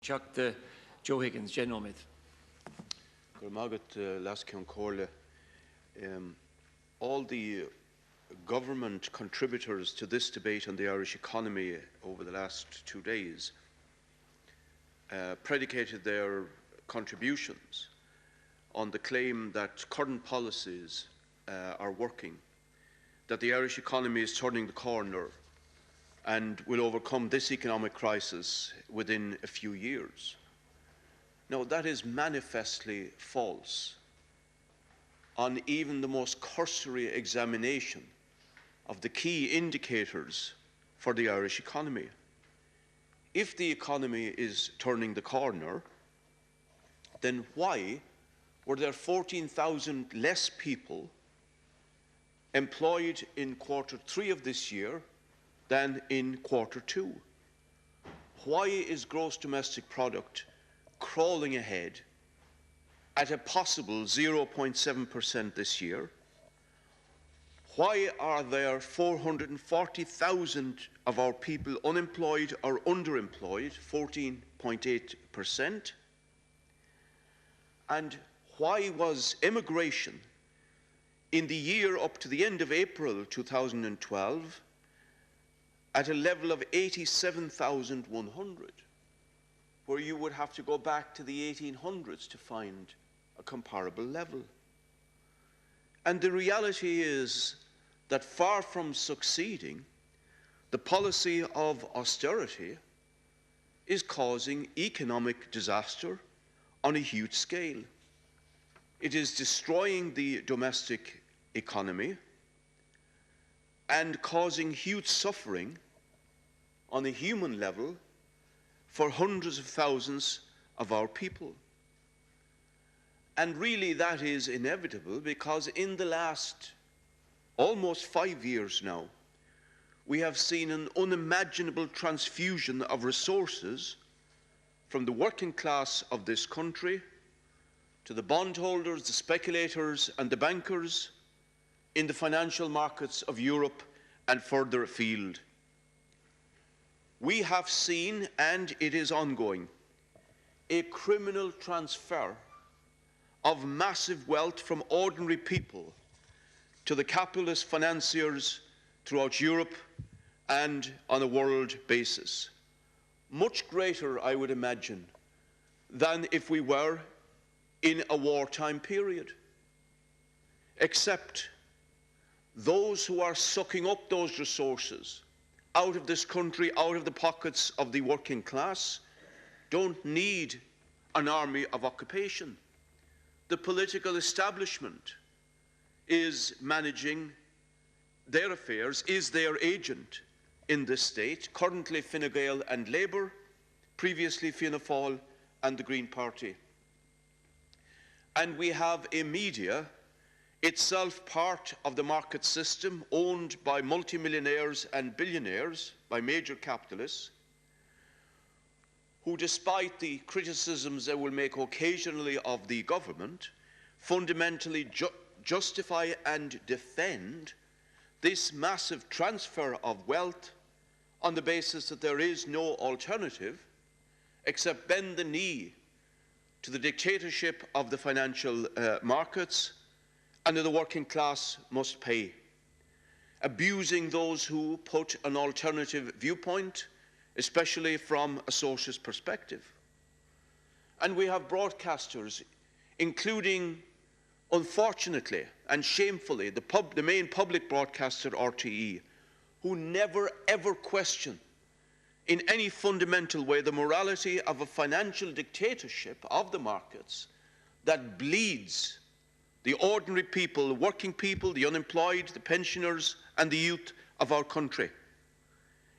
Teachta Joe Higgins, Genomid. All the government contributors to this debate on the Irish economy over the last 2 days predicated their contributions on the claim that current policies are working, that the Irish economy is turning the corner and will overcome this economic crisis within a few years. Now, that is manifestly false on even the most cursory examination of the key indicators for the Irish economy. If the economy is turning the corner, then why were there 14,000 less people employed in Q3 of this year than in Q2? Why is gross domestic product crawling ahead at a possible 0.7% this year? Why are there 440,000 of our people unemployed or underemployed, 14.8%? And why was immigration in the year up to the end of April 2012 at a level of 87,100, where you would have to go back to the 1800s to find a comparable level? And the reality is that far from succeeding, the policy of austerity is causing economic disaster on a huge scale. It is destroying the domestic economy and causing huge suffering on a human level for hundreds of thousands of our people. And really that is inevitable, because in the last almost 5 years now, we have seen an unimaginable transfusion of resources from the working class of this country to the bondholders, the speculators and the bankers in the financial markets of Europe and further afield. We have seen, and it is ongoing, a criminal transfer of massive wealth from ordinary people to the capitalist financiers throughout Europe and on a world basis. Much greater, I would imagine, than if we were in a wartime period. Except those who are sucking up those resources out of this country, out of the pockets of the working class, don't need an army of occupation. The political establishment is managing their affairs, is their agent in this state, currently Fine Gael and Labour, previously Fianna Fáil and the Green Party. And we have a media, itself part of the market system, owned by multimillionaires and billionaires, by major capitalists, who, despite the criticisms they will make occasionally of the government, fundamentally justify and defend this massive transfer of wealth on the basis that there is no alternative except bend the knee to the dictatorship of the financial markets, and that the working class must pay, abusing those who put an alternative viewpoint, especially from a socialist perspective. And we have broadcasters, including, unfortunately and shamefully, the main public broadcaster, RTE, who never ever question in any fundamental way the morality of a financial dictatorship of the markets that bleeds the ordinary people, the working people, the unemployed, the pensioners and the youth of our country,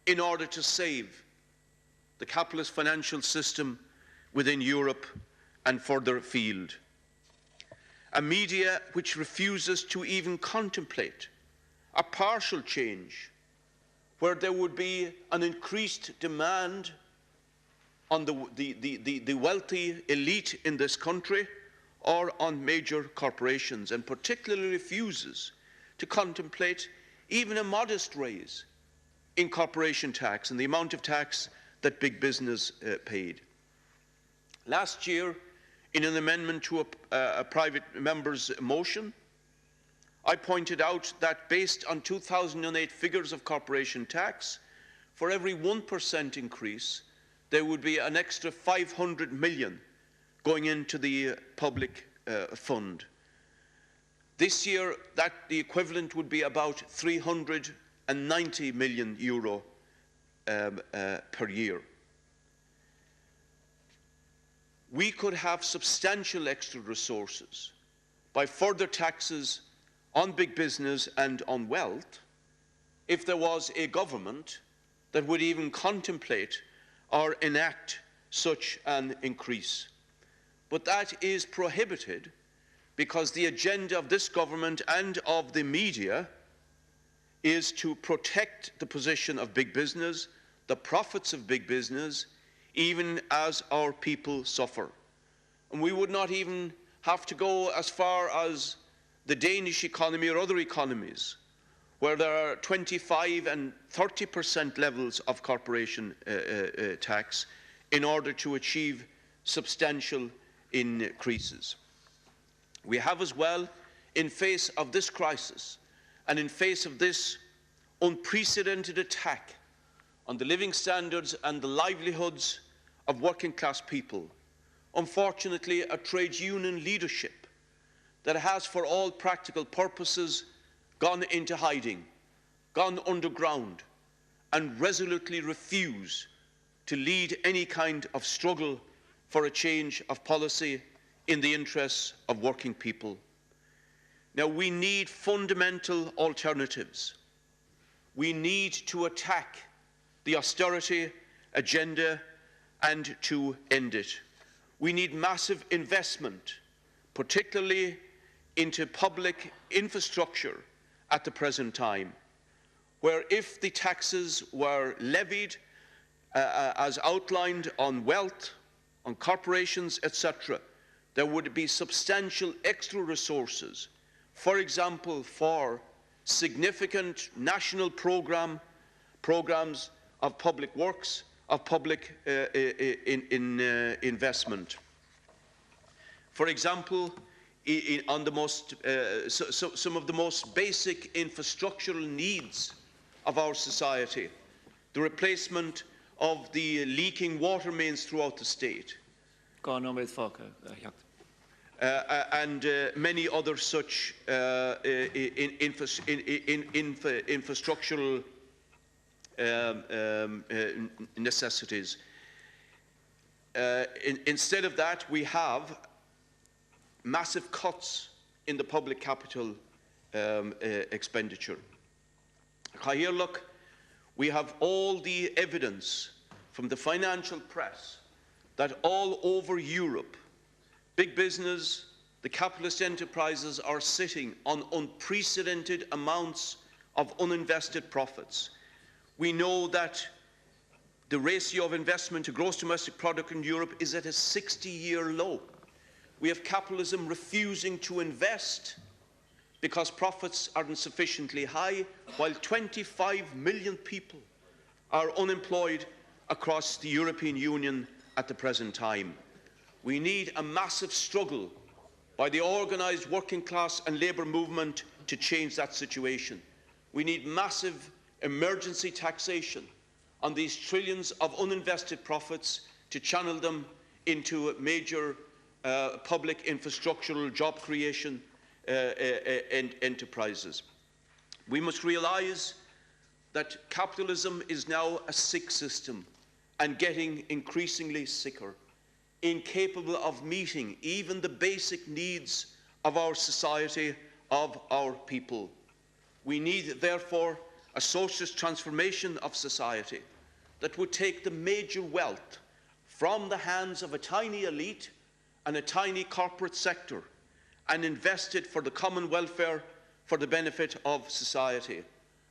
in order to save the capitalist financial system within Europe and further afield. A media which refuses to even contemplate a partial change where there would be an increased demand on the wealthy elite in this country or on major corporations, and particularly refuses to contemplate even a modest raise in corporation tax and the amount of tax that big business paid. Last year, in an amendment to a private member's motion, I pointed out that based on 2008 figures of corporation tax, for every 1% increase, there would be an extra 500 million going into the public fund. This year, the equivalent would be about 390 million euro per year. We could have substantial extra resources by further taxes on big business and on wealth if there was a government that would even contemplate or enact such an increase. But that is prohibited because the agenda of this government and of the media is to protect the position of big business, the profits of big business, even as our people suffer. And we would not even have to go as far as the Danish economy or other economies, where there are 25% and 30% levels of corporation tax in order to achieve substantial increases. We have as well, in face of this crisis and in face of this unprecedented attack on the living standards and the livelihoods of working class people, unfortunately a trade union leadership that has for all practical purposes gone into hiding, gone underground, and resolutely refused to lead any kind of struggle for a change of policy in the interests of working people. Now, we need fundamental alternatives. We need to attack the austerity agenda and to end it. We need massive investment, particularly into public infrastructure at the present time, where if the taxes were levied as outlined on wealth, on corporations, etc., there would be substantial extra resources, for example, for significant national programs of public works, of public investment. For example, on the some of the most basic infrastructural needs of our society, the replacement of the leaking water mains throughout the state, and many other such infrastructural necessities. Instead of that, we have massive cuts in the public capital expenditure. Here, look, we have all the evidence from the financial press that all over Europe, big business, the capitalist enterprises are sitting on unprecedented amounts of uninvested profits. We know that the ratio of investment to gross domestic product in Europe is at a 60-year low. We have capitalism refusing to invest because profits aren't sufficiently high, while 25 million people are unemployed across the European Union at the present time. We need a massive struggle by the organised working class and labour movement to change that situation. We need massive emergency taxation on these trillions of uninvested profits to channel them into major public infrastructural job creation enterprises. We must realise that capitalism is now a sick system and getting increasingly sicker, incapable of meeting even the basic needs of our society, of our people. We need, therefore, a socialist transformation of society that would take the major wealth from the hands of a tiny elite and a tiny corporate sector and invest it for the common welfare, for the benefit of society.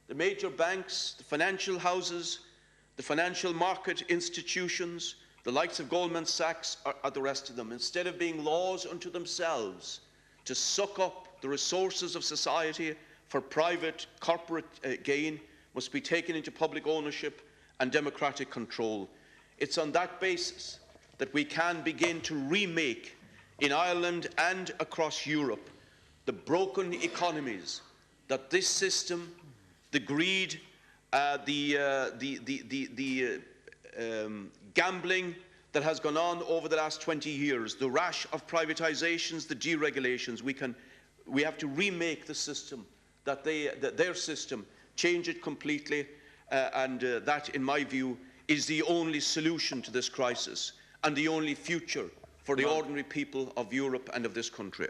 The major banks, the financial houses, the financial market institutions, the likes of Goldman Sachs are the rest of them, instead of being laws unto themselves to suck up the resources of society for private corporate gain, must be taken into public ownership and democratic control. It's on that basis that we can begin to remake in Ireland and across Europe the broken economies that this system, the greed, gambling that has gone on over the last 20 years, the rash of privatisations, the deregulations, we have to remake the system, their system, change it completely, and that, in my view, is the only solution to this crisis and the only future for the ordinary people of Europe and of this country.